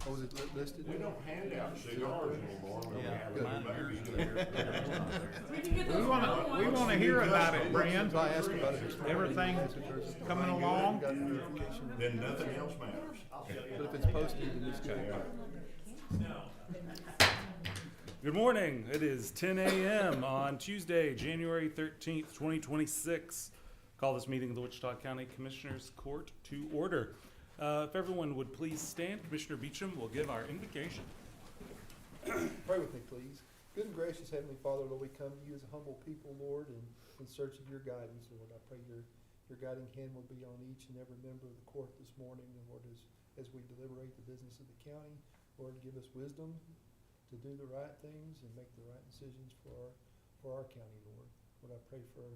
Oh, is it listed? We don't hand out cigars anymore. We can get those We one. wanna hear about it, Brand. I asked about it this morning. Everything coming along? Got a notification. Then nothing else matters. But if it's posted, then it's good. Good morning. It is 10 a.m. on Tuesday, January 13th, 2026. Call this meeting of the Wichita County Commissioners Court to order. If everyone would please stand, Commissioner Beecham will give our invocation. Pray with me, please. Good and gracious Heavenly Father, Lord, we come to you as a humble people, Lord, and in search of your guidance, Lord. I pray your guiding hand will be on each and every member of the court this morning, and Lord, as we deliberate the business of the county, Lord, give us wisdom to do the right things and make the right decisions for our county, Lord. Lord, I pray for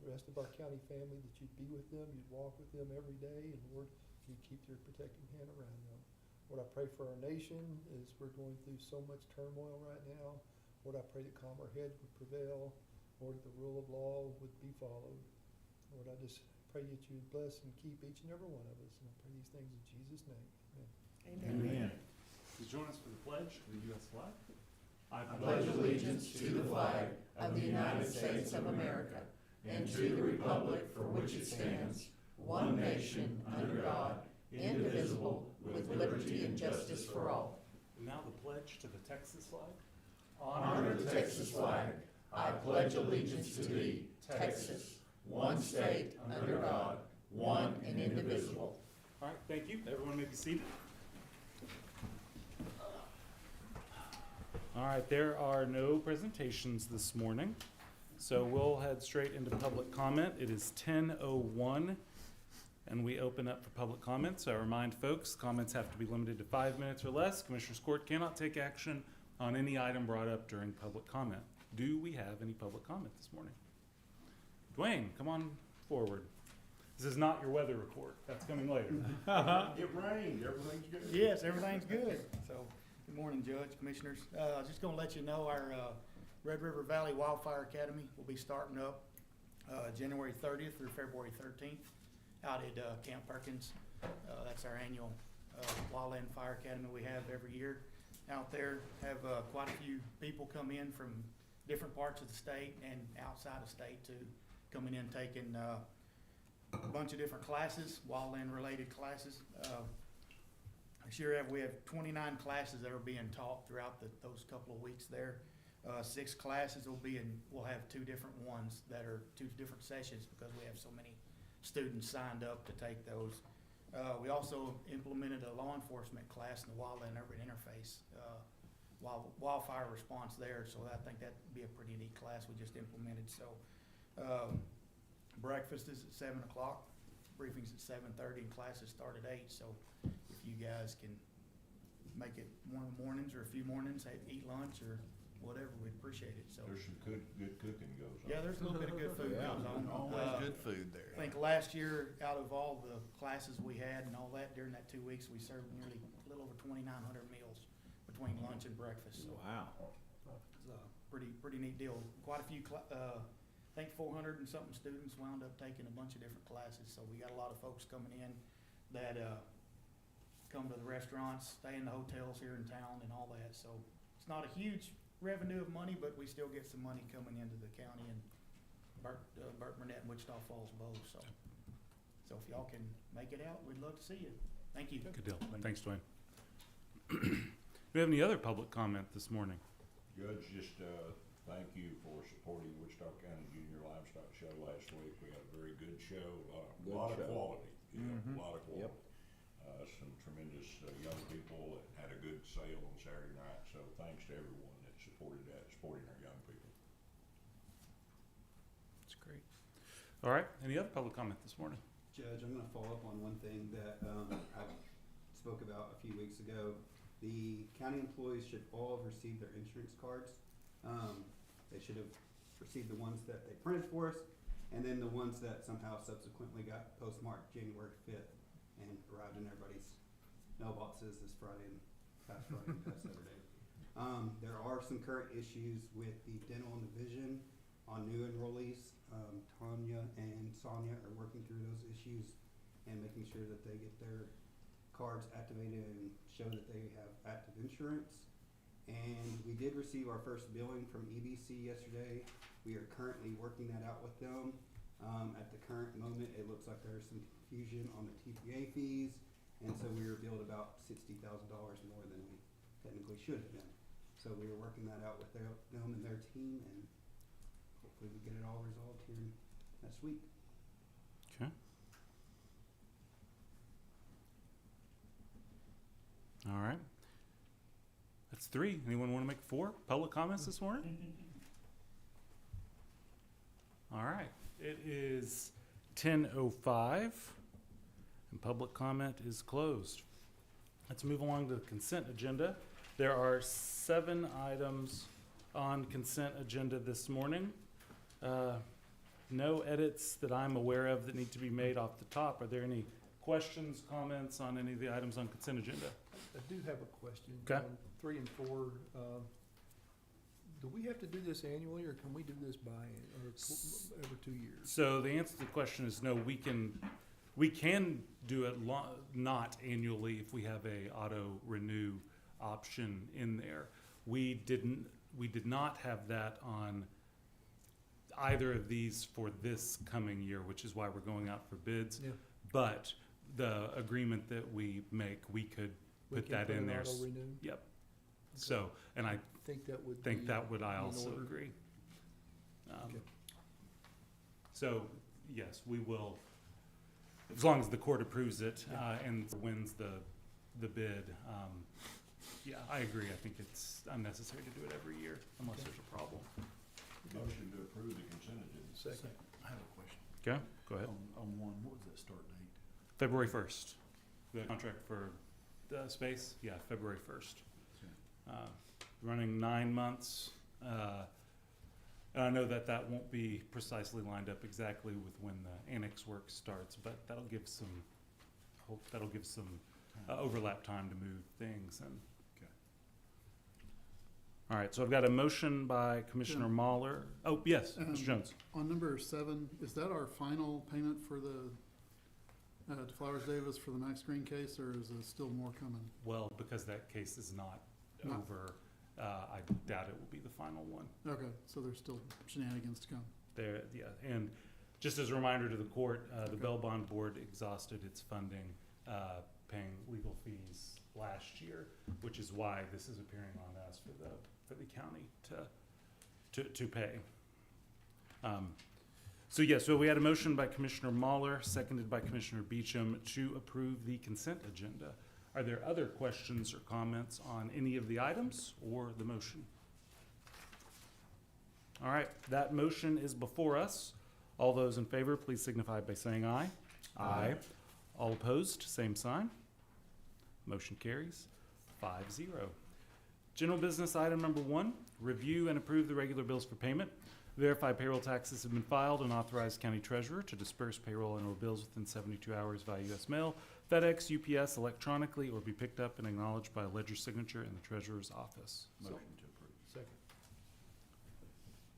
the rest of our county family that you'd be with them, you'd walk with them every day, and Lord, you keep your protecting hand around them. Lord, I pray for our nation as we're going through so much turmoil right now. Lord, I pray that calmer heads would prevail. Lord, that the rule of law would be followed. Lord, I just pray that you would bless and keep each and every one of us. And I pray these things in Jesus' name. Amen. Amen. Please join us for the pledge to the U.S. flag. I pledge allegiance to the flag of the United States of America and to the republic for which it stands, one nation, under God, indivisible, with liberty and justice for all. And now the pledge to the Texas flag. Honor the Texas flag. I pledge allegiance to thee, Texas, one state, under God, one and indivisible. All right, thank you. Everyone may be seated. All right, there are no presentations this morning, so we'll head straight into public comment. It is 10:01, and we open up for public comments. I remind folks, comments have to be limited to 5 minutes or less. Commissioners Court cannot take action on any item brought up during public comment. Do we have any public comment this morning? Dwayne, come on forward. This is not your weather report. That's coming later. It rained, everything's good. Yes, everything's good. So, good morning, Judge, Commissioners. Just gonna let you know our Red River Valley Wildfire Academy will be starting up January 30th through February 13th out at Camp Perkins. That's our annual wildland fire academy we have every year out there. Have quite a few people come in from different parts of the state and outside of state too, coming in taking a bunch of different classes, wildland related classes. This year we have 29 classes that are being taught throughout those couple of weeks there. 6 classes we'll have 2 different ones that are 2 different sessions because we have so many students signed up to take those. We also implemented a law enforcement class in the wildland urban interface, wildfire response there. So I think that'd be a pretty neat class we just implemented. So breakfast is at 7 o'clock, briefings at 7:30, and classes start at 8. So if you guys can make it one of the mornings or a few mornings, eat lunch or whatever, we'd appreciate it. So There's some good cooking goes on. yeah, there's a little bit of good food goes on. Always good food there. I think last year, out of all the classes we had and all that, during that 2 weeks, we served nearly a little over 2,900 meals between lunch and breakfast. So Wow. it's a pretty neat deal. Quite a few, I think 400 and something students wound up taking a bunch of different classes. So we got a lot of folks coming in that come to the restaurants, stay in the hotels here in town and all that. So it's not a huge revenue of money, but we still get some money coming into the county and Burt Burnett and Wichita Falls both. So if y'all can make it out, we'd love to see you. Thank you. Good deal. Thanks, Dwayne. Do we have any other public comment this morning? Judge, just thank you for supporting Wichita County Junior Livestock Show last week. We had a very good show, a lot of quality. A lot of quality. Yep. Some tremendous young people that had a good sale on Saturday night. So thanks to everyone that supporting our young people. That's great. All right. Any other public comment this morning? Judge, I'm going to follow up on one thing that I spoke about a few weeks ago. The county employees should all have received their insurance cards. They should have received the ones that they printed for us, and then the ones that somehow subsequently got postmarked January 5th and arrived in everybody's mailboxes this Friday and past Saturday. There are some current issues with the dental and the vision on new enrollees. Tanya and Sonia are working through those issues and making sure that they get their cards activated and show that they have active insurance. And we did receive our first billing from EBC yesterday. We are currently working that out with them. At the current moment, it looks like there's some confusion on the TPA fees, and so we were billed about $60,000 more than we technically should have been. So we are working that out with them and their team, and hopefully we get it all resolved here next week. Okay. All right. That's 3. Anyone want to make 4 public comments this morning? All right. It is 10:05 and public comment is closed. Let's move along to the consent agenda. There are 7 items on consent agenda this morning. No edits that I'm aware of that need to be made off the top. Are there any questions, comments on any of the items on consent agenda? I do have a question. Okay. 3 and 4, do we have to do this annually, or can we do this every 2 years? So the answer to the question is no, we can do it not annually if we have a auto renew option in there. We did not have that on either of these for this coming year, which is why we're going out for bids. Yeah. But the agreement that we make, we could We put can that in an there. auto-renew? Yep. So, and I Think that would think be that would I in also order. agree. Okay. So, yes, we will, as long as the court approves it, Yeah. and wins the bid. Yeah, I agree. I think it's unnecessary to do it every year unless Okay. there's a problem. Motion to approve the consent agenda. Second. I have a question. Okay, go ahead. On one, what was that start date? February 1st. The contract for the space, yeah, February 1st. Running 9 months. And I know that won't be precisely lined up exactly with when the annex work starts, but that'll give some overlap time to move things. And Okay. all right, so I've got a motion by Commissioner Mahler. Oh, yes, Mr. Jones. On number 7, is that our final payment for the Flowers Davis for the Max Green case, or is there still more coming? Well, because that case is not No. over, I doubt it will be the final one. Okay, so there's still shenanigans to come. There, yeah, and just as a reminder to the court, the Okay. Bail Bond Board exhausted its funding, paying legal fees last year, which is why this is appearing on us for the county to pay. So we had a motion by Commissioner Mahler, seconded by Commissioner Beecham to approve the consent agenda. Are there other questions or comments on any of the items or the motion? All right, that motion is before us. All those in favor, please signify by saying aye. Aye. All opposed, same sign. Motion carries 5-0. General business item number 1, review and approve the regular bills for payment. Verify payroll taxes have been filed and authorize county treasurer to disperse payroll and or bills within 72 hours via U.S. mail, FedEx, UPS, electronically, or be picked up and acknowledged by a ledger signature in the treasurer's office. Motion to approve. Second.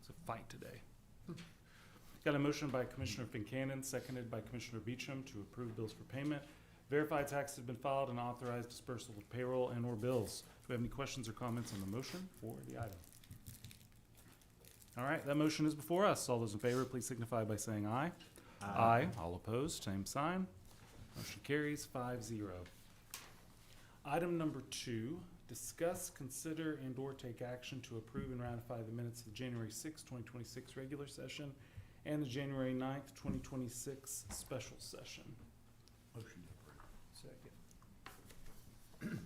It's a fight today. Got a motion by Commissioner Fincannon, seconded by Commissioner Beecham to approve bills for payment. Verified taxes have been filed and authorized dispersal of payroll and or bills. Do we have any questions or comments on the motion or the item? All right, that motion is before us. All those in favor, please signify by saying aye. Aye. All opposed, same sign. Motion carries 5-0. Item number 2, discuss, consider, and or take action to approve and ratify the minutes of the January 6, 2026 regular session and the January 9th, 2026 special session. Motion to approve. Second.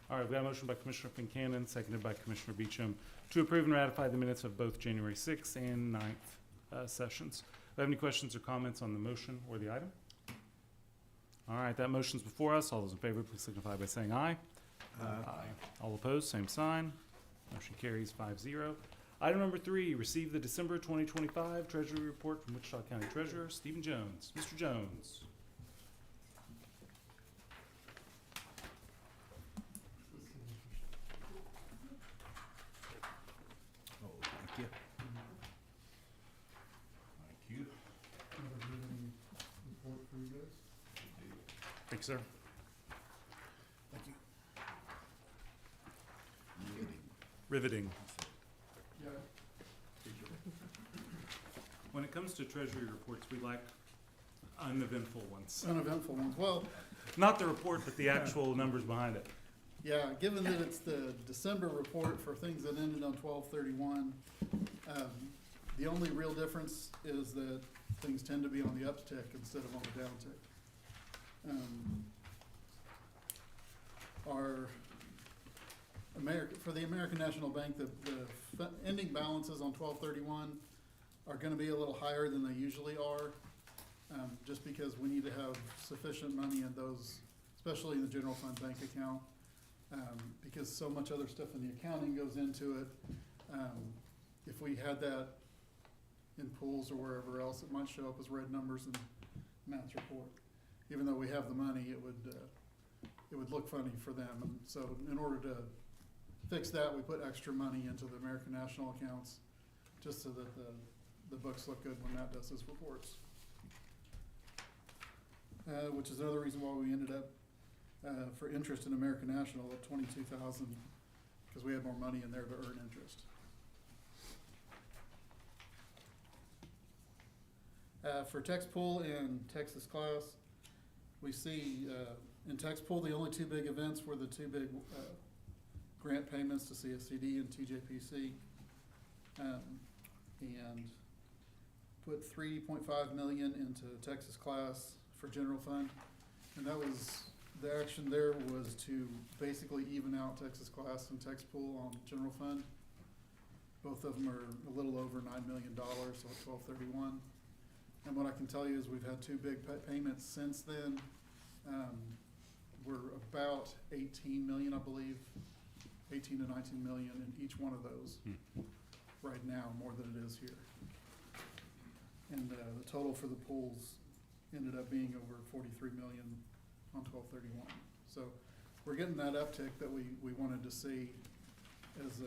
All right, we've got a motion by Commissioner Fincannon, seconded by Commissioner Beecham to approve and ratify the minutes of both January 6th and 9th sessions. Do you have any questions or comments on the motion or the item? All right, that motion's before us. All those in favor, please signify by saying aye. Aye. All opposed, same sign. Motion carries 5-0. Item number 3, receive the December 2025 Treasury Report from Wichita County Treasurer Stephen Jones. Mr. Jones. Oh, thank you. Thank you. Report for you guys? Good deal. Thank you, sir. Thank you. Riveting. Yeah. When it comes to treasury reports, we like uneventful ones. Uneventful ones. Well, Not the report, but the actual numbers behind it. yeah, given that it's the December report for things that ended on 12/31, the only real difference is that things tend to be on the uptick instead of on the downtick. For the American National Bank, the ending balances on 12/31 are gonna be a little higher than they usually are, just because we need to have sufficient money in those, especially in the general fund bank account, because so much other stuff in the accounting goes into it. If we had that in pools or wherever else, it might show up as red numbers in Matt's report. Even though we have the money, it would look funny for them. And so in order to fix that, we put extra money into the American National accounts, just so that the books look good when Matt does his reports. Which is another reason why we ended up, for interest in American National at 22,000, because we had more money in there to earn interest. For text pool and Texas class, we see, in text pool, the only two big events were the two big, grant payments to CSCD and TJPC. And put 3.5 million into Texas class for general fund. And that was, the action there was to basically even out Texas class and text pool on general fund. Both of them are a little over $9 million, so 12/31. And what I can tell you is we've had two big payments since then. We're about 18 million, I believe, 18 to 19 million in each one of those right now, more than it is here. And the total for the pools ended up being over 43 million on 12/31. So we're getting that uptick that we wanted to see as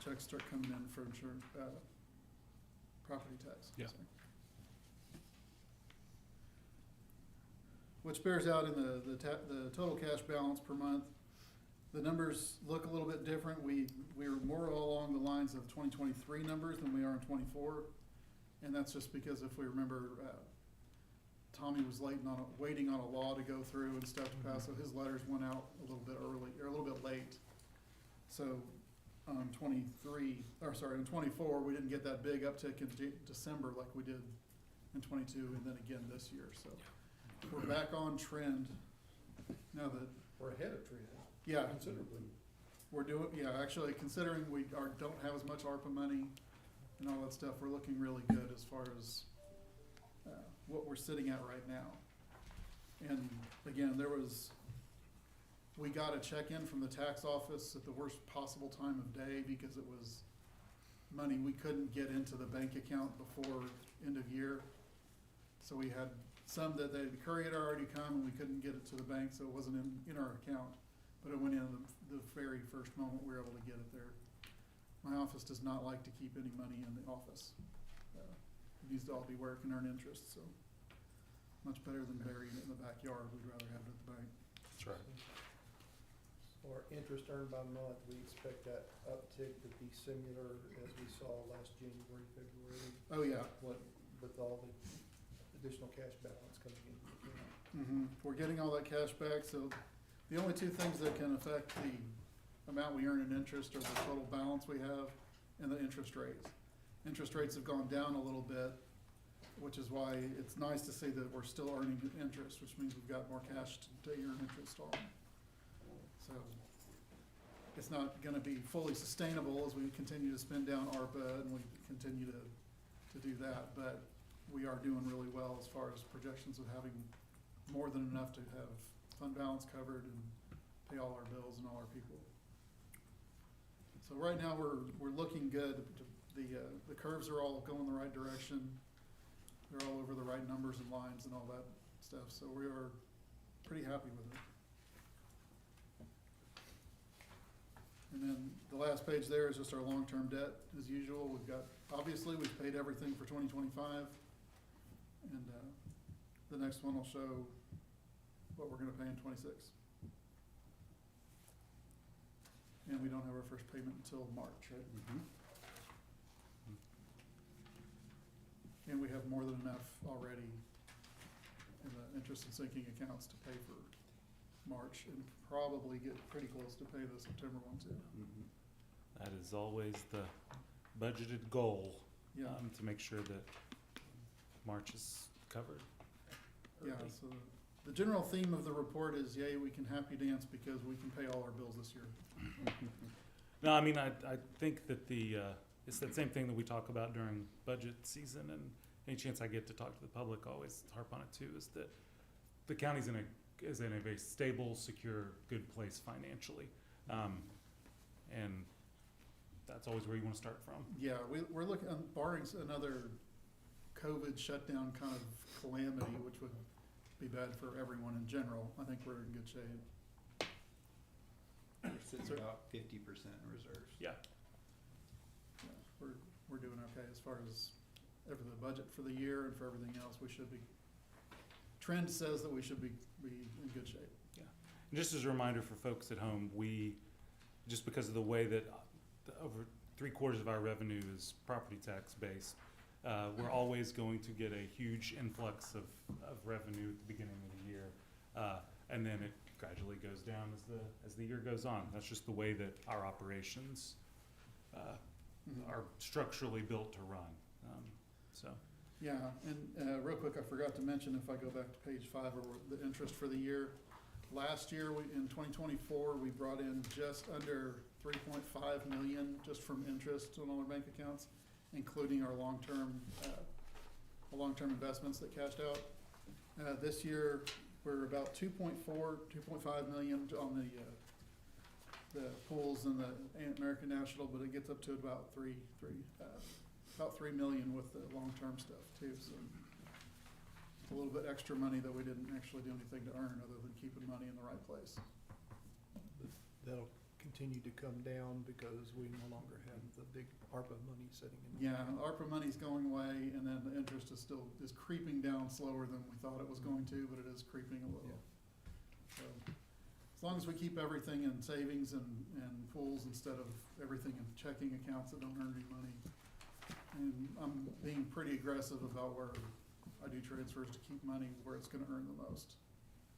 checks start coming in for insurance, property tax. Yeah. Which bears out in the total cash balance per month. The numbers look a little bit different. We're more along the lines of 2023 numbers than we are in 24. And that's just because if we remember, Tommy was waiting on a law to go through and stuff to pass, so his letters went out a little bit early, or a little bit late. So on 24, we didn't get that big uptick in December like we did in 22 and then again this year, so. We're back on trend now that, We're ahead of trend. yeah, Considerably. we're doing, actually considering we don't have as much ARPA money and all that stuff, we're looking really good as far as, what we're sitting at right now. And again, we got a check in from the tax office at the worst possible time of day because it was money we couldn't get into the bank account before end of year. So we had some that the courier had already come and we couldn't get it to the bank, so it wasn't in our account. But it went in the very first moment we were able to get it there. My office does not like to keep any money in the office. It needs to all be where it can earn interest, so much better than burying it in the backyard. We'd rather have it at the bank. That's right. Or interest earned by month, we expect that uptick to be similar as we saw last January, February, Oh, yeah. with all the additional cash balance coming in. We're getting all that cash back, so the only two things that can affect the amount we earn in interest are the total balance we have and the interest rates. Interest rates have gone down a little bit, which is why it's nice to see that we're still earning interest, which means we've got more cash to earn interest on. So it's not gonna be fully sustainable as we continue to spend down ARPA and we continue to do that, but we are doing really well as far as projections of having more than enough to have fund balance covered and pay all our bills and all our people. So right now, we're looking good. The curves are all going the right direction. They're all over the right numbers and lines and all that stuff, so we are pretty happy with it. And then the last page there is just our long-term debt, as usual. Obviously, we've paid everything for 2025. And the next one will show what we're gonna pay in '26. And we don't have our first payment until March, right? Mm-hmm. And we have more than enough already in the interest and sinking accounts to pay for March, and probably get pretty close to pay the September one too. Mm-hmm. That is always the budgeted goal, Yeah, to make sure that March is covered. yeah, early. so the general theme of the report is, yay, we can happy dance because we can pay all our bills this year. No, I mean, I think that it's that same thing that we talk about during budget season, and any chance I get to talk to the public, always harp on it too, is that the county's in a very stable, secure, good place financially. And that's always where you wanna start from. Yeah, we're looking, barring another COVID shutdown kind of calamity, which would be bad for everyone in general, I think we're in good shape. It sits Sir? about 50% in reserves. Yeah. Yeah, we're doing okay as far as the budget for the year, and for everything else, we should be, trend says that we should be in good shape. And just as a reminder for folks at home, just because of the way that over 3/4 of our revenue is property tax based, we're always going to get a huge influx of revenue at the beginning of the year. And then it gradually goes down as the year goes on. That's just the way that our operations are structurally built to run. So, Yeah, and real quick, I forgot to mention, if I go back to page 5, or the interest for the year. Last year, in 2024, we brought in just under 3.5 million just from interest on all our bank accounts, including our long-term investments that cashed out. This year, we're about 2.5 million on the pools and the American National, but it gets up to about 3 million with the long-term stuff too, so. It's a little bit extra money that we didn't actually do anything to earn, other than keeping money in the right place. That'll continue to come down because we no longer have the big ARPA money sitting in. Yeah, ARPA money's going away, and then the interest is creeping down slower than we thought it was going to, but it is creeping a little. So, as long as we keep everything in savings and pools instead of everything in checking accounts that don't earn any money. And I'm being pretty aggressive about where I do transfers to keep money where it's gonna earn the most,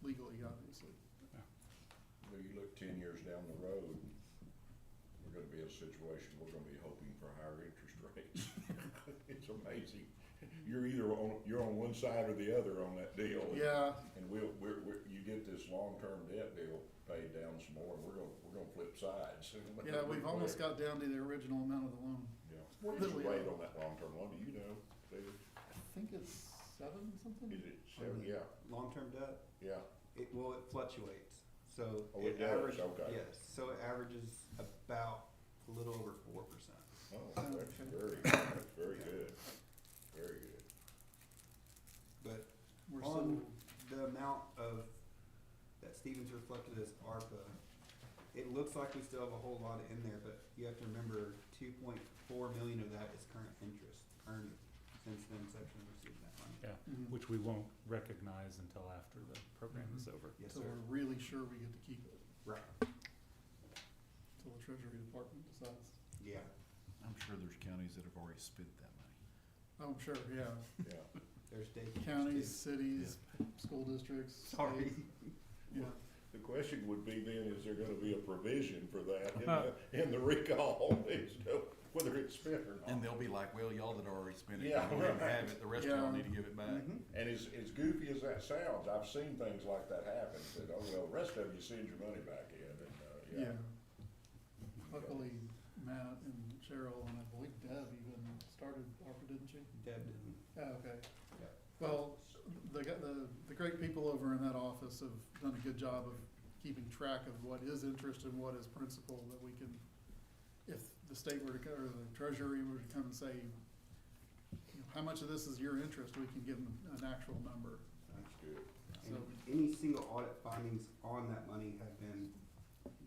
legally, obviously. Well, you look 10 years down the road, we're gonna be in a situation, we're gonna be hoping for higher interest rates. It's amazing. You're on one side or the other on that deal. Yeah, And you get this long-term debt deal paid down some more, and we're gonna flip sides. yeah, we've almost got down to the original amount of the loan. Yeah. What's the Literally. rate on that long-term loan, do you know, David? I think it's 7 something? Is it 7? Yeah, Long-term debt, yeah. it fluctuates, so. Oh, it does, averages- okay. Yes, so it averages about a little over 4%. Oh, that's very good, very good. But We're on still, the amount that Stevens reflected as ARPA, it looks like we still have a whole lot in there, but you have to remember 2.4 million of that is current interest earned since the inception of receiving that money. yeah, Mhm. which we won't recognize until after the program is Mhm. over. Yes, so sir. we're really sure we get to keep it, Right. till the Treasury Department decides. Yeah. I'm sure there's counties that have already spent that money. I'm sure, yeah. Yeah. There's daycares Counties, too. cities, school districts. Sorry. states. Yeah, The question would be then, is there gonna be a provision for that in the recall, whether it's spent or not? And they'll be like, well, y'all that already spent it, Yeah. you can have it, the rest of y'all Yeah. need to give it back. Mhm. And as goofy as that sounds, I've seen things like that happen, that, oh, well, the rest of you send your money back in, and, yeah. Luckily, Matt and Cheryl, and I believe Deb even started ARPA, didn't she? Deb didn't. Oh, okay. Yeah. Well, the great people over in that office have done a good job of keeping track of what is interest and what is principal, that we can, if the state were to, or the treasury were to come and say, you know, how much of this is your interest, we can give them an actual number. that's good. And So- any single audit findings on that money have been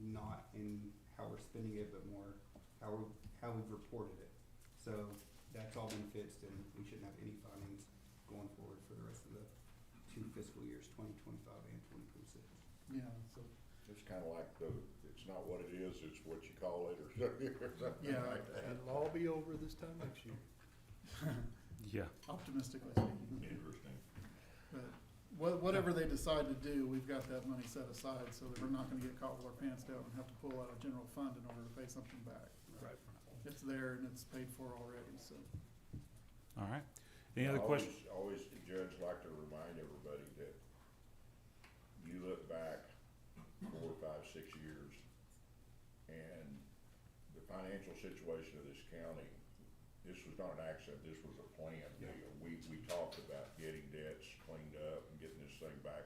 not in how we're spending it, but more how we've reported it. So that's all been fixed, and we shouldn't have any findings going forward for the rest of the 2 fiscal years, 2025 and 2026. Yeah, so, It's kinda like it's not what it is, it's what you call it, or something Yeah. like that. It'll all be over this time next year. Yeah. optimistically speaking. Interesting. But whatever they decide to do, we've got that money set aside so that we're not gonna get caught with our pants down and have to pull out of general fund in order to pay something back. Right. It's there and it's paid for already, so. All right. Any other questions? Always, Judge, like to remind everybody that you look back 4, 5, 6 years, and the financial situation of this county, this was not an accident, this was a planned deal. We talked about getting debts cleaned up and getting this thing back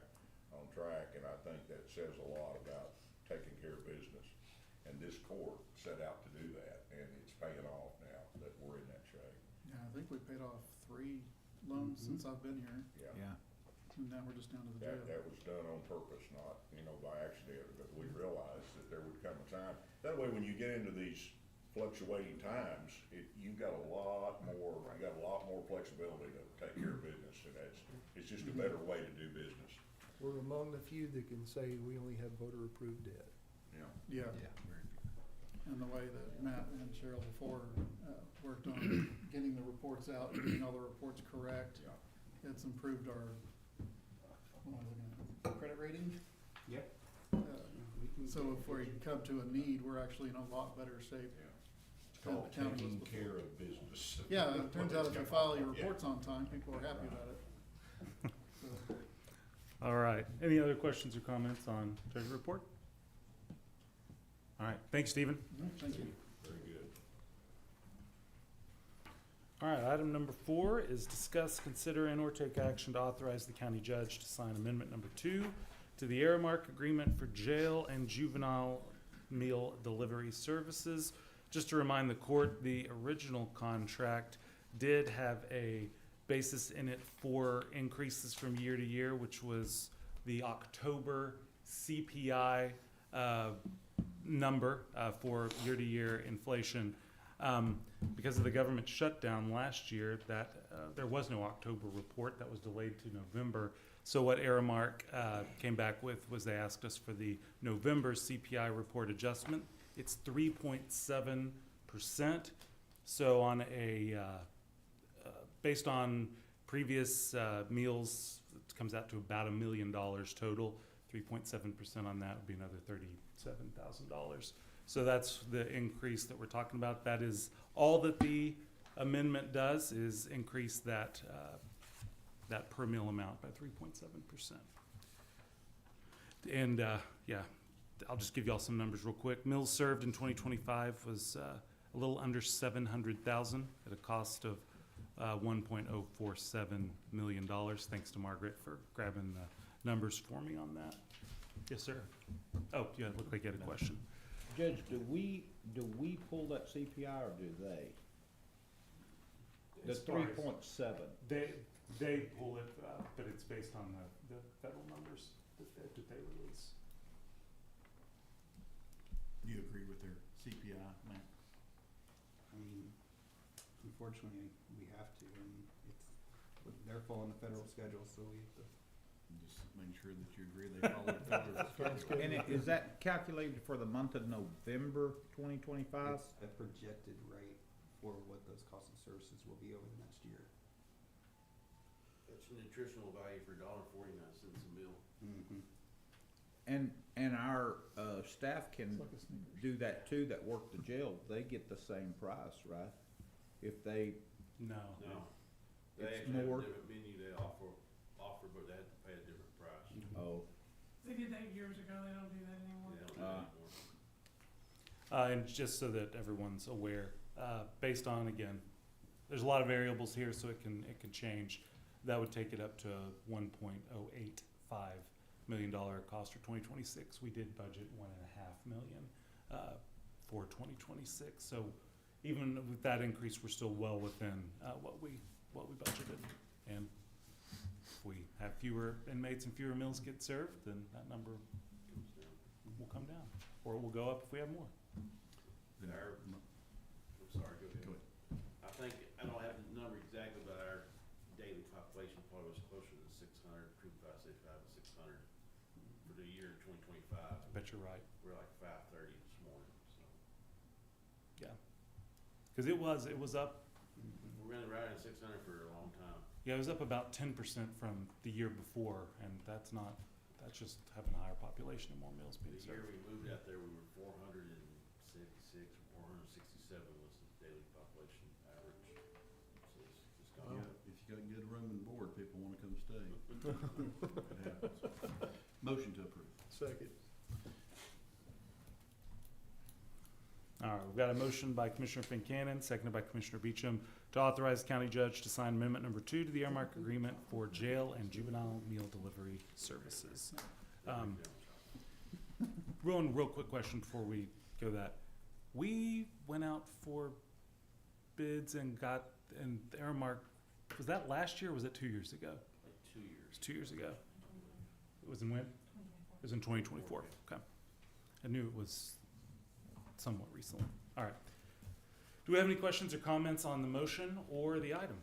on track, and I think that says a lot about taking care of business. And this court set out to do that, and it's paying off now that we're in that shape. Yeah, I think we paid off 3 loans since I've been here, Yeah. and now we're just down to the jail. That was done on purpose, not, by accident, but we realized that there would come a time. That way, when you get into these fluctuating times, you've got a lot more flexibility to take care of business, and it's just a better way to do business. We're among the few that can say we only have voter-approved debt. Yeah. Yeah, Yeah, very good. and the way that Matt and Cheryl before worked on getting the reports out, and getting all the reports correct, Yeah. it's improved our, what am I looking at, credit rating? Yep. So if we come to a need, we're actually in a lot better shape. Yeah. It's than called the county was taking before. care of business. Yeah, it turns out if you file your Yeah. reports on time, people are happy about it. So, All right. Any other questions or comments on treasury report? All right. Thanks, Stephen. Thank you. Very good. All right, item number 4 is discuss, consider, and/or take action to authorize the county judge to sign amendment number 2 to the Aramark Agreement for Jail and Juvenile Meal Delivery Services. Just to remind the court, the original contract did have a basis in it for increases from year to year, which was the October CPI number for year-to-year inflation. Because of the government shutdown last year, that there was no October report. That was delayed to November. So what Aramark came back with was they asked us for the November CPI report adjustment. It's 3.7%. So on based on previous meals, it comes out to about $1 million total. 3.7% on that would be another $37,000. So that's the increase that we're talking about. That is all that the amendment does, is increase that that per meal amount by 3.7%. And yeah, I'll just give y'all some numbers real quick. Meals served in 2025 was a little under 700,000 at a cost of $1.047 million. Thanks to Margaret for grabbing the numbers for me on that. Yes, sir. Oh, yeah, it looked like you had a question. Judge, do we pull that CPI or do they? The As far as- 3.7. They pull it, but it's based on the federal numbers that they release. Do you agree with their CPI, Matt? I mean, unfortunately, we have to, and they're following the federal schedule, so we have to. Just making sure that you agree they follow the federal schedule. And is that calculated for the month of November 2025? It's a projected rate for what those costs and services will be over the next year. That's nutritional value for $1.49 a meal. Mm-hmm. And our staff can It's like a Snickers. do that too, that work the jail. They get the same price, right? If they, No. No, they It's actually have more- a different menu they offer, but they have to pay a different price. oh, They did that years ago, they don't do that anymore. They don't do that anymore. And just so that everyone's aware, based on, again, there's a lot of variables here, so it can change. That would take it up to $1.085 million cost for 2026. We did budget $1.5 million for 2026. So even with that increase, we're still well within what we budgeted. And if we have fewer inmates and fewer meals get served, then that number Comes down. will come down, or it will go up if we have more. Then- I'm sorry, go ahead. Go ahead. I think, I don't have the number exactly, but our daily population probably was closer to 600, 565 to 600 for the year 2025. I bet you're right. We're like 5:30 this morning, so. Yeah. Because it was up, We're running right at 600 for a long time. yeah, it was up about 10% from the year before, and that's just having a higher population and more meals being The year served. we moved out there, we were 466, 467 was the daily population average. So it's gone Yeah, up. if you got good room and board, people wanna come stay. It happens. Motion to approve. Second. All right, we've got a motion by Commissioner Fincannon, seconded by Commissioner Beecham, to authorize the county judge to sign amendment number 2 to the Airmark agreement for jail and juvenile meal delivery services. Real quick question before we go that. We went out for bids and Airmark, was that last year or was it 2 years ago? Like 2 years. It was 2 years ago. It was in when? It was in 2024, okay. I knew it was somewhat recently. All right. Do we have any questions or comments on the motion or the item?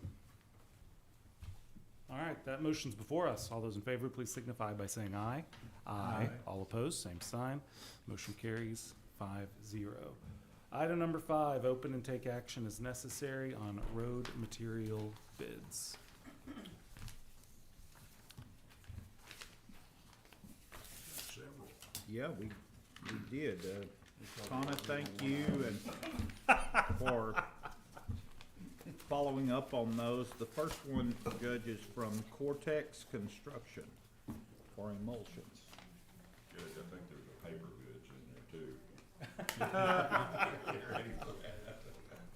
All right, that motion's before us. All those in favor, please signify by saying aye. Aye. All opposed, same sign. Motion carries 5-0. Item number 5, open and take action as necessary on road material bids. Several. Yeah, we did. Connor, thank you and for following up on those. The first one, Judge, is from Cortex Construction for emulsions. Judge, I think there's a paper goods in there too.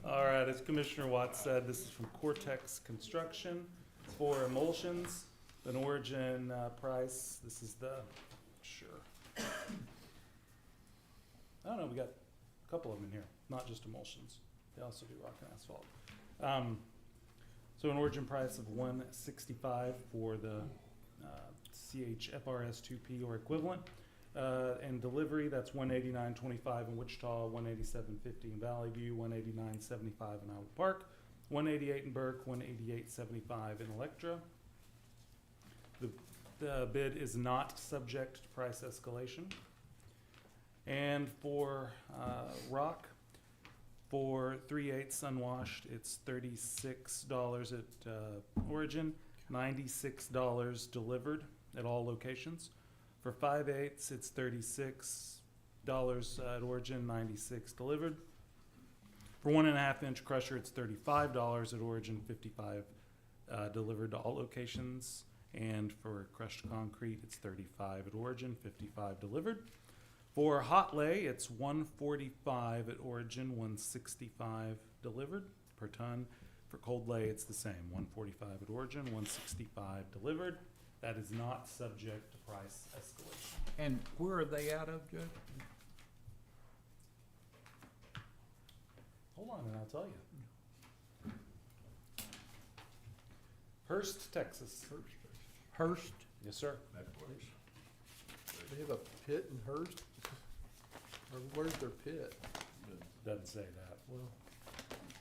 All right, as Commissioner Watts said, this is from Cortex Construction for emulsions, an origin price. This is the, sure. I don't know, we got a couple of them in here, not just emulsions. They also do rock and asphalt. So an origin price of $165 for the CHFRS 2P or equivalent. And delivery, that's $189.25 in Wichita, $187.50 in Valley View, $189.75 in Iowa Park, $188 in Burke, $188.75 in Electra. The bid is not subject to price escalation. And for rock, for 3/8 unwashed, it's $36 at origin, $96 delivered at all locations. For 5/8, it's $36 at origin, $96 delivered. For 1.5 inch crusher, it's $35 at origin, $55 delivered to all locations. And for crushed concrete, it's $35 at origin, $55 delivered. For hot lay, it's $145 at origin, $165 delivered per ton. For cold lay, it's the same, $145 at origin, $165 delivered. That is not subject to price escalation. And where are they out of, Judge? Hold on and I'll tell you. Hurst, Texas. Hurst? Yes, sir. That place. They have a pit in Hearst? Or where's their pit? Doesn't say that. Well,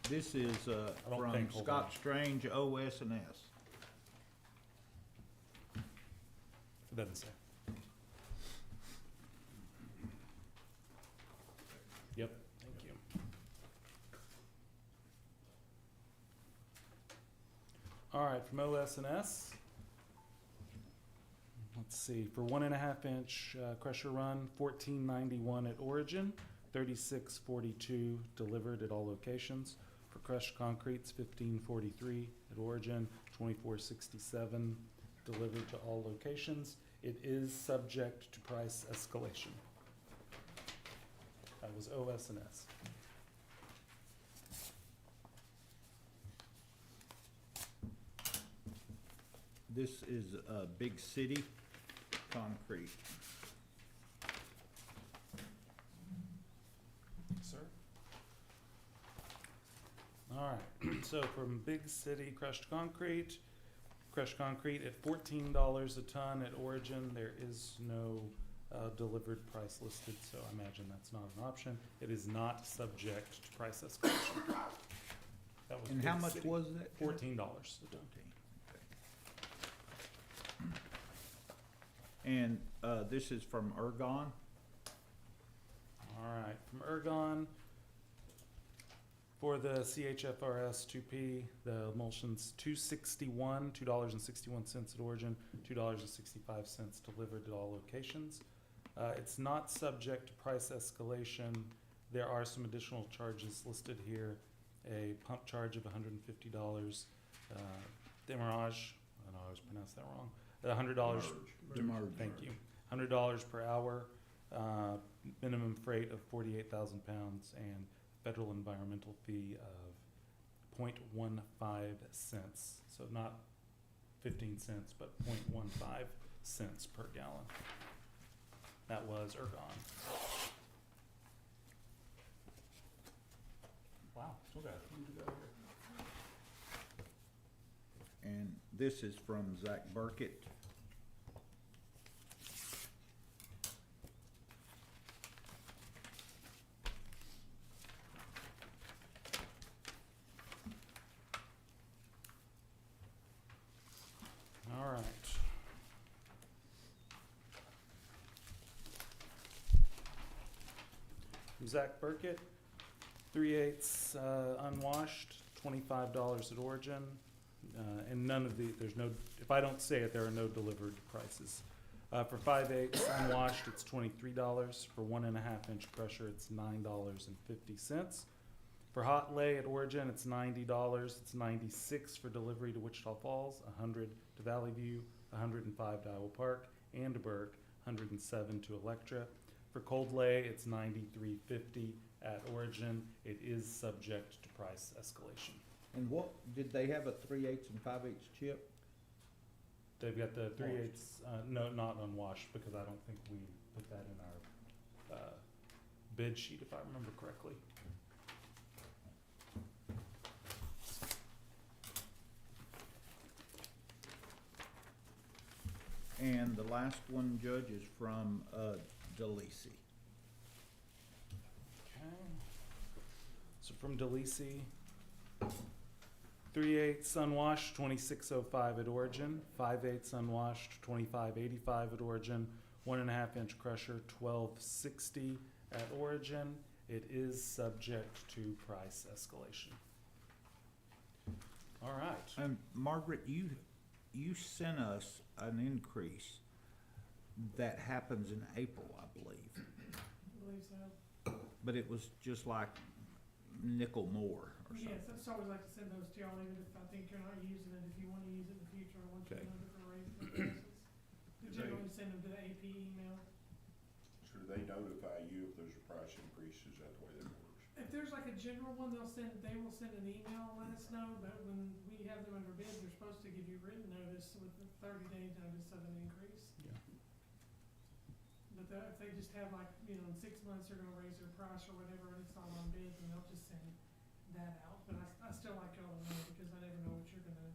This is I don't from think, hold Scott on. Strange, OS and S. It doesn't say. Yep, thank you. All right, from OS&S. Let's see, for 1.5 inch crusher run, $14.91 at origin, $36.42 delivered at all locations. For crushed concrete, it's $15.43 at origin, $24.67 delivered to all locations. It is subject to price escalation. That was OS&S. This is Big City Concrete. Sir? All right, so from Big City crushed concrete at $14 a ton at origin. There is no delivered price listed, so I imagine that's not an option. It is not subject to price escalation. That was And Big how much City. was that? $14 a ton. And, this is from Ergon. All right, from Ergon, for the CHFRS 2P, the emulsion's $2.61 at origin, $2.65 delivered at all locations. It's not subject to price escalation. There are some additional charges listed here. A pump charge of $150, demarrage, I know I always pronounce that wrong, $100, Demerge. thank you, $100 per hour, minimum freight of 48,000 pounds, and federal environmental fee of 0.15 cents. So not 15 cents, but 0.15 cents per gallon. That was Ergon. Wow, still got a few to go here. And this is from Zach Burkett. All right. Zach Burkett, 3/8 unwashed, $25 at origin, and none of the, there's no, if I don't say it, there are no delivered prices. For 5/8 unwashed, it's $23. For 1.5 inch crusher, it's $9.50. For hot lay at origin, it's $90. It's $96 for delivery to Wichita Falls, $100 to Valley View, $105 to Iowa Park, Andeburg, $107 to Electra. For cold lay, it's $93.50 at origin. It is subject to price escalation. And what, did they have a 3/8 and 5/8 chip? They've got the 3/8, no, not unwashed, because I don't think we put that in our bid sheet, if I remember correctly. And the last one, Judge, is from, DeLisi. Okay. So from DeLisi, 3/8 unwashed, $26.05 at origin. 5/8 unwashed, $25.85 at origin. 1.5 inch crusher, $12.60 at origin. It is subject to price escalation. All right. And Margaret, you sent us an increase that happens in April, I believe. I believe so. But it was just like nickel more or something. Yes, that's always like to send those to y'all, even if I think you're not using it, if you wanna use it in the future, I want you to Okay. know different rates and prices. We generally send them to the AP email. So do they notify you if there's a price increase? Is that the way that works? If there's like a general one, they will send an email and let us know, but when we have them under bid, they're supposed to give you written notice with a 30-day notice of an increase. Yeah. But if they just have like, in 6 months, they're gonna raise their price or whatever, and it's not on bid, then they'll just send that out. But I still like y'all to know, because I never know what you're gonna,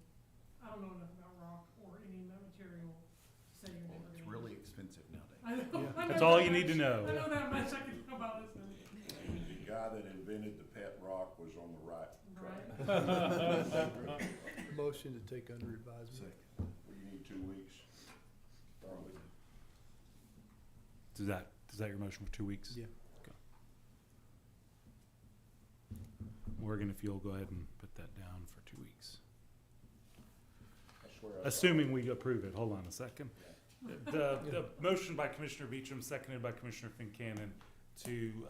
I don't know enough about rock or any material to say you're never gonna. It's really expensive nowadays. I know. Yeah. I know That's all that you need to much. know. I know that much, I can know about this now. The guy that invented the pet rock was on the right track. Right. Motion to take under advisement. Well, you need 2 weeks, probably. Is that your motion for 2 weeks? Yeah. Okay. Morgan, if you'll go ahead and put that down for 2 weeks. I swear I saw Assuming we approve it. Hold on a second. The motion by Commissioner Beecham, seconded by Commissioner Fincannon, to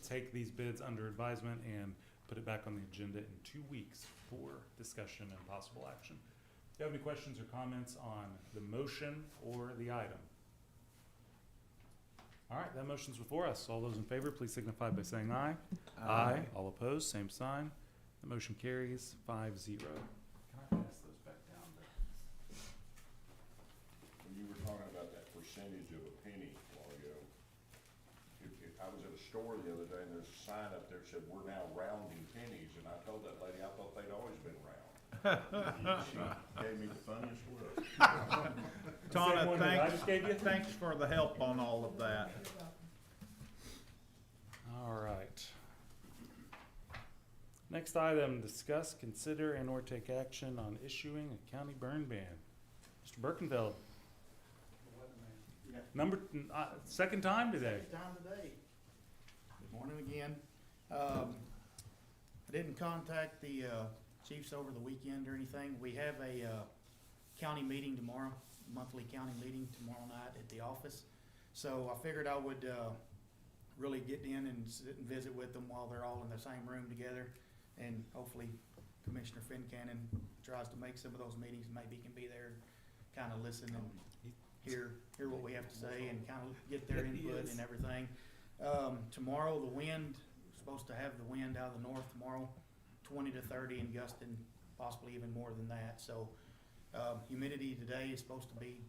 take these bids under advisement and put it back on the agenda in 2 weeks for discussion and possible action. Do you have any questions or comments on the motion or the item? All right, that motion's before us. All those in favor, please signify by saying aye. Aye. All opposed, same sign. The motion carries 5-0. Can I pass those back down? when you were talking about that percentage of a penny a while ago, if I was at a store the other day and there's a sign up there that said, "We're now rounding pennies," and I told that lady I thought they'd always been round. She gave me the funniest look. Donna, one that I just gave you? thanks for the help on all of that. All right. Next item, discuss, consider, and or take action on issuing a county burn ban. Mr. Birkenfeld. Second time today. Second time today. Good morning again. I didn't contact the chiefs over the weekend or anything. We have a county meeting tomorrow, monthly county meeting tomorrow night at the office. So I figured I would really get in and sit and visit with them while they're all in the same room together. And hopefully Commissioner Fincannon tries to make some of those meetings. Maybe he can be there, kind of listen and hear what we have to say and kind of get their input and everything. Tomorrow, the wind, we're supposed to have the wind out of the north tomorrow, 20 to 30 and gusting, possibly even more than that. So humidity today is supposed to be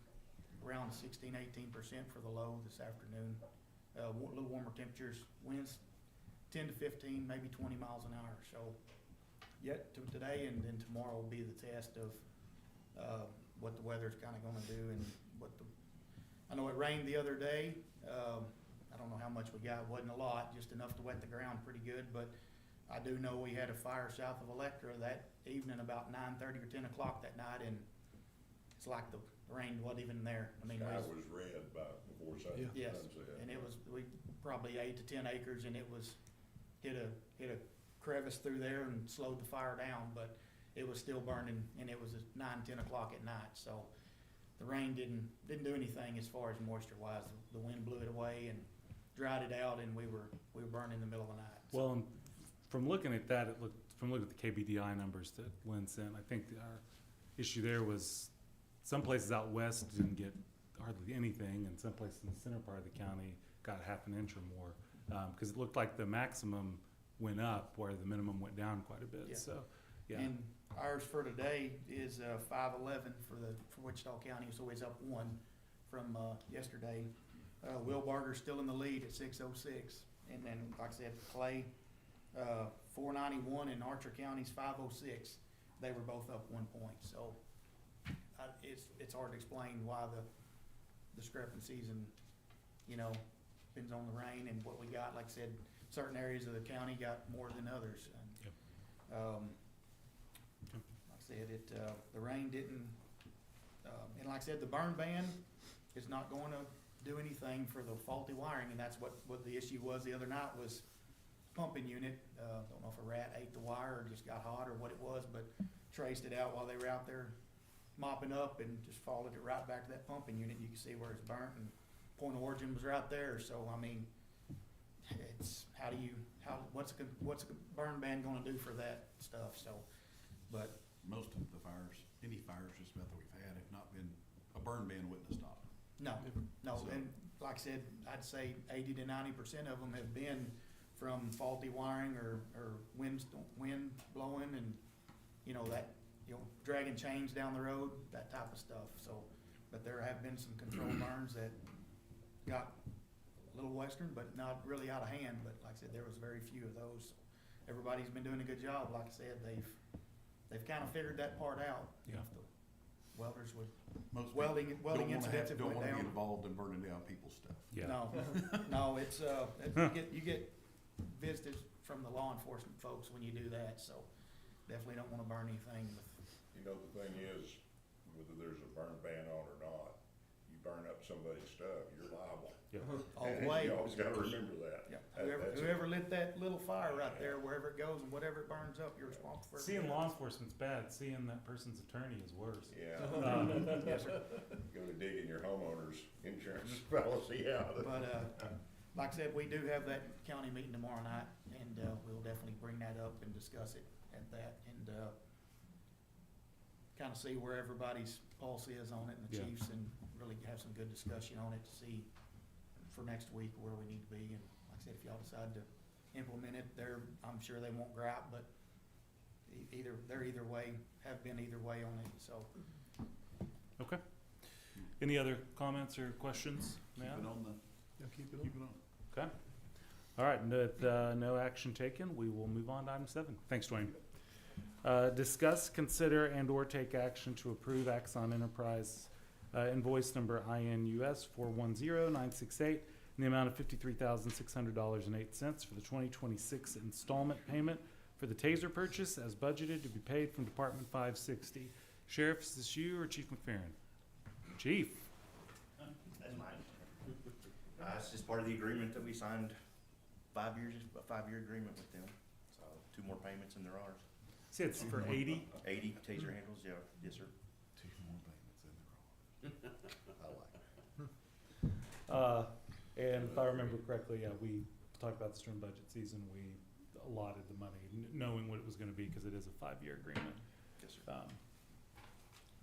around 16, 18% for the low this afternoon. A little warmer temperatures, winds 10 to 15, maybe 20 miles an hour. So yet to today and then tomorrow will be the test of what the weather's kind of going to do and what the. I know it rained the other day. I don't know how much we got. It wasn't a lot, just enough to wet the ground pretty good. But I do know we had a fire south of Electra that evening about 9:30 or 10 o'clock that night, and it's like the rain wasn't even there. I mean, Sky was red before sunset. yes, and it was probably 8 to 10 acres, and it was hit a crevice through there and slowed the fire down, but it was still burning, and it was at 9, 10 o'clock at night. So the rain didn't do anything as far as moisture wise. The wind blew it away and dried it out, and we were burning in the middle of the night. So. Well, and from looking at that, from looking at the KBDI numbers that Lynn sent, I think our issue there was some places out west didn't get hardly anything, and some places in the center part of the county got half an inch or more, because it looked like the maximum went up where the minimum went down quite a bit. Yeah. So, yeah. And ours for today is 511 for Wichita County, so it's up 1 from yesterday. Will Barger's still in the lead at 606, and then like I said, Clay 491 and Archer County's 506. They were both up 1 point, so it's hard to explain why the discrepancies, and depends on the rain and what we got. Like I said, certain areas of the county got more than others. And, Yep. like I said, the rain didn't, and like I said, the burn ban is not going to do anything for the faulty wiring, and that's what the issue was the other night was pumping unit. Don't know if a rat ate the wire or just got hot or what it was, but traced it out while they were out there mopping up and just followed it right back to that pumping unit. You can see where it's burnt, and point of origin was right there. So I mean, it's what's a burn ban going to do for that stuff? So, but Most of the fires, any fires just about that we've had, have not been, a burn ban wouldn't have stopped. no, So- and like I said, I'd say 80 to 90% of them have been from faulty wiring or wind blowing, and that dragging chains down the road, that type of stuff. So, but there have been some control burns that got a little western, but not really out of hand. But like I said, there was very few of those. Everybody's been doing a good job. Like I said, they've kind of figured that part out. Yeah. If the welders would Most people welding don't wanna incidents have don't went wanna be down. involved in burning down people's stuff. Yeah. No, it's you get visitors from the law enforcement folks when you do that. So definitely don't want to burn anything with. The thing is, whether there's a burn ban on or not, you burn up somebody's stuff, you're liable. All the And way. You always gotta remember that. Yeah, That's whoever lit that little fire right there, wherever it goes and whatever it burns up, you're responsible for. Seeing law enforcement's bad. Seeing that person's attorney is worse. Yeah. Yes, sir. Go to digging your homeowner's insurance policy out. But, like I said, we do have that county meeting tomorrow night, and, we'll definitely bring that up and discuss it at that, and, kind of see where everybody's pulse is on it, and the Yeah. chiefs, and really have some good discussion on it to see for next week where we need to be. And like I said, if y'all decide to implement it, I'm sure they won't gripe, but they're either way, have been either way on it, so. Okay. Any other comments or questions? Keep it on the, Keep it keep it on. Okay. All right, with no action taken, we will move on to item 7. Thanks, Dwayne. Discuss, consider, and/or take action to approve Axon Enterprise invoice number INUS 410968 in the amount of $53,600.08 for the 2026 installment payment for the TASER purchase as budgeted to be paid from Department 560. Sheriff, is this you or Chief McFerrin? Chief. That's mine. It's just part of the agreement that we signed 5 years, a 5-year agreement with them. So 2 more payments and they're ours. See, it's for 80. 80 taser handles, yeah, yes, sir. 2 more payments in the I like it. And if I remember correctly, yeah, we talked about this during budget season. We allotted the money, knowing what it was going to be, because it is a 5-year agreement. Yes, sir. All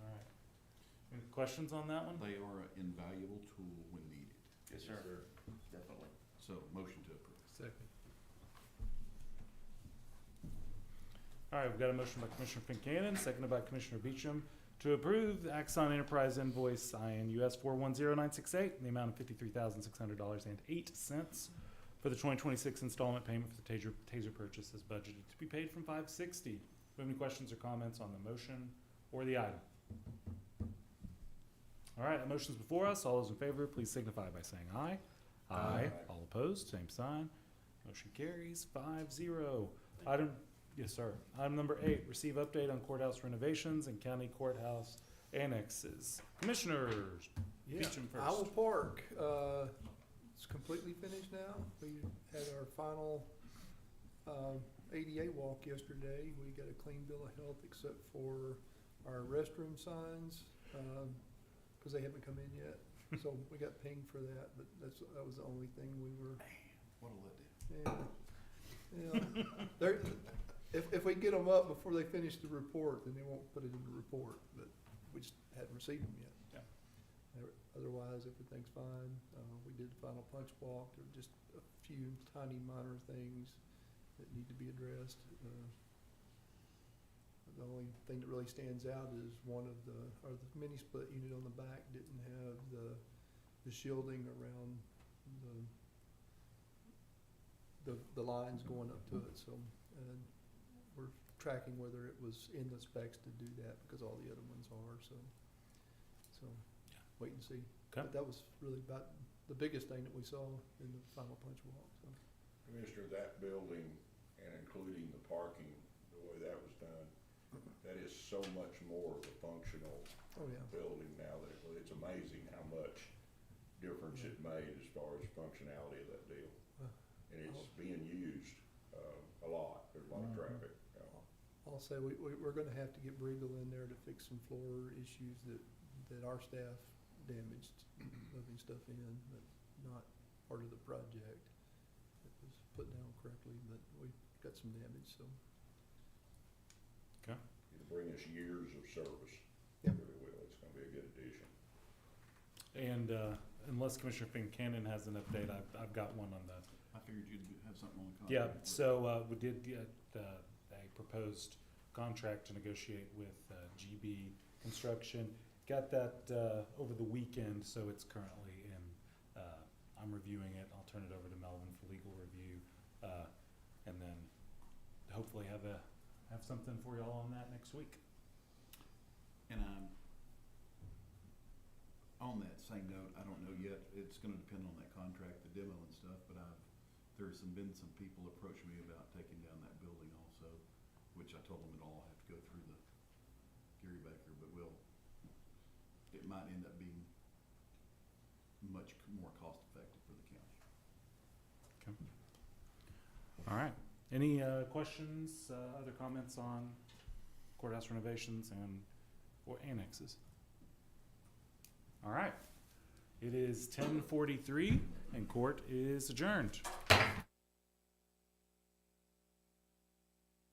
right. Any questions on that one? They are an invaluable tool when needed. Yes, sir. Definitely. So, motion to approve. Second. All right, we've got a motion by Commissioner Fincannon, seconded by Commissioner Beecham, to approve the Axon Enterprise invoice INUS 410968 in the amount of $53,600.08 for the 2026 installment payment for the taser purchase as budgeted to be paid from $560. Do you have any questions or comments on the motion or the item? All right, the motion's before us. All those in favor, please signify by saying aye. Aye. All opposed, same sign. Motion carries 5-0. Item, yes, sir. Item number 8, receive update on courthouse renovations and county courthouse annexes. Commissioners, Yeah, Beecham first. Owl Park, it's completely finished now. We had our final, ADA walk yesterday. We got a clean bill of health except for our restroom signs, cause they haven't come in yet. So we got pinged for that, but that was the only thing we were, What a letdown. yeah. They're, if we get them up before they finish the report, then they won't put it in the report, but we just hadn't received them yet. Otherwise, everything's fine. We did the final punch walk. There were just a few tiny minor things that need to be addressed. The only thing that really stands out is the mini split unit on the back didn't have the shielding around the lines going up to it, so, we're tracking whether it was in the specs to do that, because all the other ones are, so, wait and see. Okay. But that was really about the biggest thing that we saw in the final punch walk, so. Commissioner, that building and including the parking, the way that was done, that is so much more of a functional Oh, yeah. building now that it's amazing how much difference it made as far as functionality of that deal. And it's being used, a lot. There's a lot of traffic. I'll say we're gonna have to get Briegel in there to fix some floor issues that our staff damaged, moving stuff in, but not part of the project. It was put down correctly, but we got some damage, so. Okay. It'll bring us years of service. Yep. It really will. It's gonna be a good addition. And unless Commissioner Fincannon has an update, I've got one on the. I figured you'd have something on the Yeah, contract. so we did get a proposed contract to negotiate with GB Construction. Got that over the weekend, so it's currently in, I'm reviewing it. I'll turn it over to Melvin for legal review, and then hopefully have something for y'all on that next week. And on that same note, I don't know yet, it's gonna depend on that contract, the demo and stuff, but been some people approach me about taking down that building also, which I told them it'll all have to go through the Gary Baker, but it might end up being much more cost effective for the county. Okay. All right. Any questions, other comments on courthouse renovations or annexes? All right. It is 10:43 and court is adjourned.